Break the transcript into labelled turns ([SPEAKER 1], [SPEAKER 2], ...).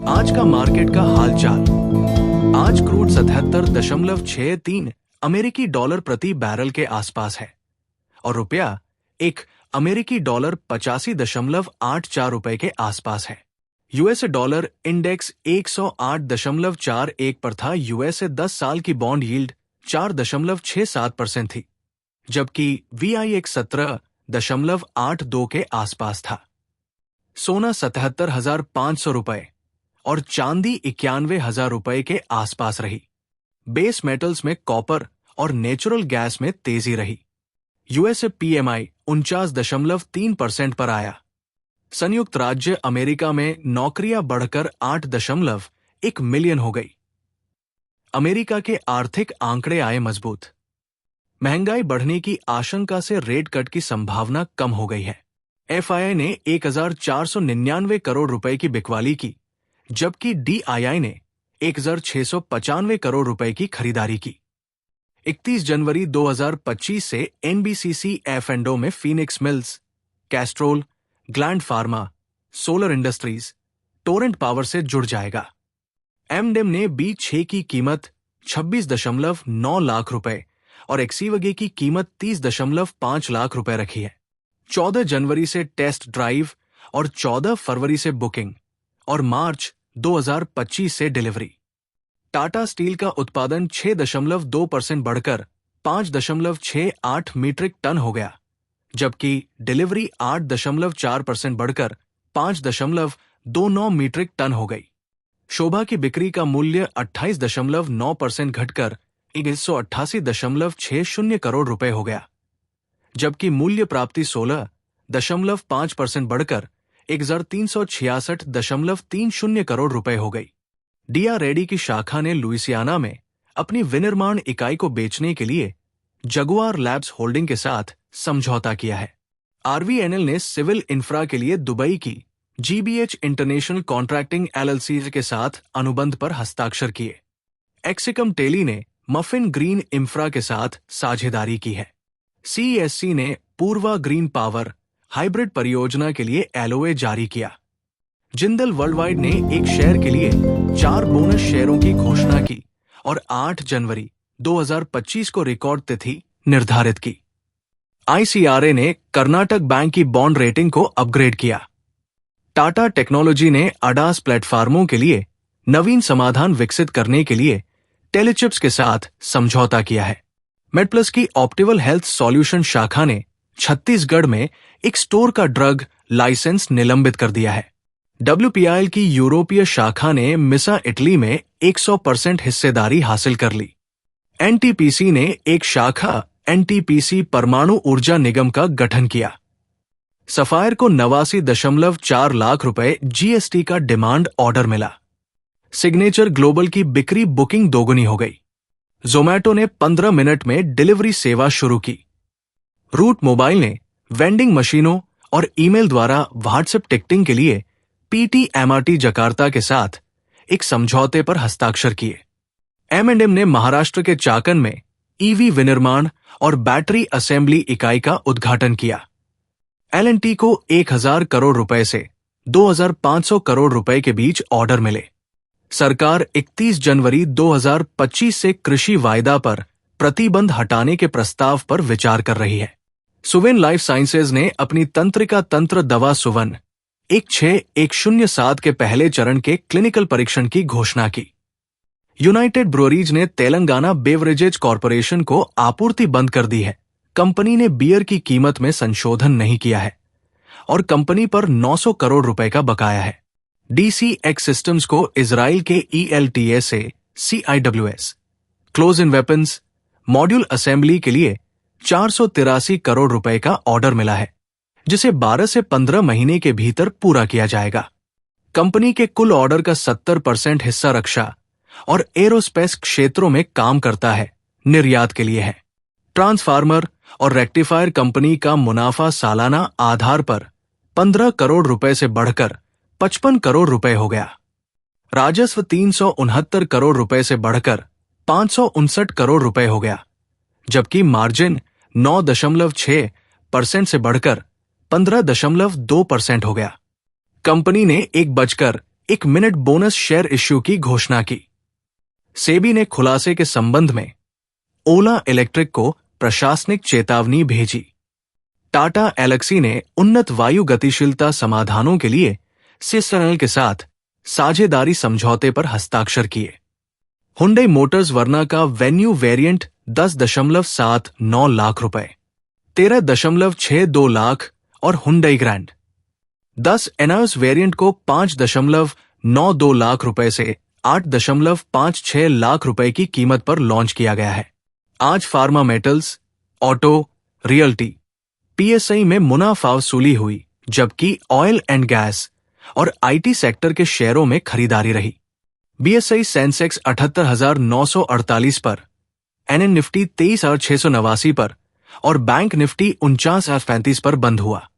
[SPEAKER 1] आज का मार्केट का हालचाल। आज क्रूड 77.63 अमेरिकी डॉलर प्रति बैरल के आसपास है और रुपया एक अमेरिकी डॉलर 85.84 रुपए के आसपास है। यूएस डॉलर इंडेक्स 108.41 पर था। यूएस 10 साल की बॉन्ड यील्ड 4.67% थी, जबकि VIX 17.82 के आसपास था। सोना 77,500 रुपए और चांदी 91,000 रुपए के आसपास रही। बेस मेटल्स में कॉपर और नेचुरल गैस में तेजी रही। यूएस PMI 49.3% पर आया। संयुक्त राज्य अमेरिका में नौकरियां बढ़कर 8.1 मिलियन हो गई। अमेरिका के आर्थिक आंकड़े आए मजबूत। महंगाई बढ़ने की आशंका से रेट कट की संभावना कम हो गई है। FII ने 1,499 करोड़ रुपए की बिकवाली की, जबकि DII ने 1,695 करोड़ रुपए की खरीदारी की। 31 जनवरी 2025 से NBCC F&O में Phoenix Mills, Castrol, Gland Pharma, Solar Industries, Torrent Power से जुड़ जाएगा। एमडेम ने B6 की कीमत 26.9 लाख रुपए और एक्सीवगे की कीमत 30.5 लाख रुपए रखी है। 14 जनवरी से टेस्ट ड्राइव और 14 फरवरी से बुकिंग और मार्च 2025 से डिलीवरी। टाटा स्टील का उत्पादन 6.2% बढ़कर 5.68 मीट्रिक टन हो गया, जबकि डिलीवरी 8.4% बढ़कर 5.29 मीट्रिक टन हो गई। शोभा की बिक्री का मूल्य 28.9% घटकर 188.60 करोड़ रुपए हो गया, जबकि मूल्य प्राप्ति 16.5% बढ़कर 1,366.30 करोड़ रुपए हो गई। डिया रेडी की शाखा ने लुइसियाना में अपनी विनिर्माण इकाई को बेचने के लिए जगुआर लैब्स होल्डिंग के साथ समझौता किया है। RVNL ने सिविल इंफ्रा के लिए दुबई की GBH इंटरनेशनल कॉन्ट्रैक्टिंग LLC के साथ अनुबंध पर हस्ताक्षर किए। एक्सिकम टेली ने मफिन ग्रीन इंफ्रा के साथ साझेदारी की है। CESC ने पूर्वा ग्रीन पावर हाइब्रिड परियोजना के लिए LOA जारी किया। जिंदल वर्ल्डवाइड ने एक शेयर के लिए 4 बोनस शेयरों की घोषणा की और 8 जनवरी 2025 को रिकॉर्ड तिथि निर्धारित की। ICRA ने कर्नाटक बैंक की बॉन्ड रेटिंग को अपग्रेड किया। टाटा टेक्नोलॉजी ने ADAS प्लेटफार्मों के लिए नवीन समाधान विकसित करने के लिए टेलीचिप्स के साथ समझौता किया है। मेडप्लस की ऑप्टिवल हेल्थ सॉल्यूशन शाखा ने छत्तीसगढ़ में एक स्टोर का ड्रग लाइसेंस निलंबित कर दिया है। WPIL की यूरोपीय शाखा ने मिसा इटली में 100% हिस्सेदारी हासिल कर ली। NTPC ने एक शाखा NTPC परमाणु ऊर्जा निगम का गठन किया। सफायर को 89.4 लाख रुपए GST का डिमांड ऑर्डर मिला। सिग्नेचर ग्लोबल की बिक्री बुकिंग दोगुनी हो गई। जोमैटो ने 15 मिनट में डिलीवरी सेवा शुरू की। रूट मोबाइल ने वेंडिंग मशीनों और ईमेल द्वारा व्हाट्सएप टिकटिंग के लिए PT MRT जकार्ता के साथ एक समझौते पर हस्ताक्षर किए। M&M ने महाराष्ट्र के चाकन में EV विनिर्माण और बैटरी असेंबली इकाई का उद्घाटन किया। L&T को 1,000 करोड़ रुपए से 2,500 करोड़ रुपए के बीच ऑर्डर मिले। सरकार 31 जनवरी 2025 से कृषि वायदा पर प्रतिबंध हटाने के प्रस्ताव पर विचार कर रही है। सुवेन लाइफ साइंसेज ने अपनी तंत्रिका तंत्र दवा सुवन 16107 के पहले चरण के क्लिनिकल परीक्षण की घोषणा की। यूनाइटेड ब्रूअरीज ने तेलंगाना बेवरेजेज कॉरपोरेशन को आपूर्ति बंद कर दी है। कंपनी ने बियर की कीमत में संशोधन नहीं किया है और कंपनी पर 900 करोड़ रुपए का बकाया है। DCX सिस्टम्स को इजराइल के ELTA से CIWS close in weapons module assembly के लिए 483 करोड़ रुपए का ऑर्डर मिला है, जिसे 12 से 15 महीने के भीतर पूरा किया जाएगा। कंपनी के कुल ऑर्डर का 70% हिस्सा रक्षा और एरोस्पेस क्षेत्रों में काम करता है, निर्यात के लिए है। ट्रांसफार्मर और रेक्टिफायर कंपनी का मुनाफा सालाना आधार पर 15 करोड़ रुपए से बढ़कर 55 करोड़ रुपए हो गया। राजस्व 369 करोड़ रुपए से बढ़कर 559 करोड़ रुपए हो गया, जबकि मार्जिन 9.6% से बढ़कर 15.2% हो गया। कंपनी ने 1 1 मिनट बोनस शेयर इश्यू की घोषणा की। सेबी ने खुलासे के संबंध में ओला इलेक्ट्रिक को प्रशासनिक चेतावनी भेजी। टाटा एल्क्सी ने उन्नत वायु गतिशीलता समाधानों के लिए सीएसआरएल के साथ साझेदारी समझौते पर हस्ताक्षर किए। हुंडई मोटर्स वर्ना का वेन्यू वेरिएंट 10.79 लाख रुपए, 13.62 लाख और हुंडई ग्रैंड 10 एनायोस वेरिएंट को 5.92 लाख रुपए से 8.56 लाख रुपए की कीमत पर लॉन्च किया गया है। आज pharma metals, auto, realty, PSI में मुनाफा वसूली हुई, जबकि ऑयल एंड गैस और आईटी सेक्टर के शेयरों में खरीदारी रही। बीएसआई सेंसेक्स 78,948 पर, एनएन निफ्टी 23,689 पर और बैंक निफ्टी 49,035 पर बंद हुआ।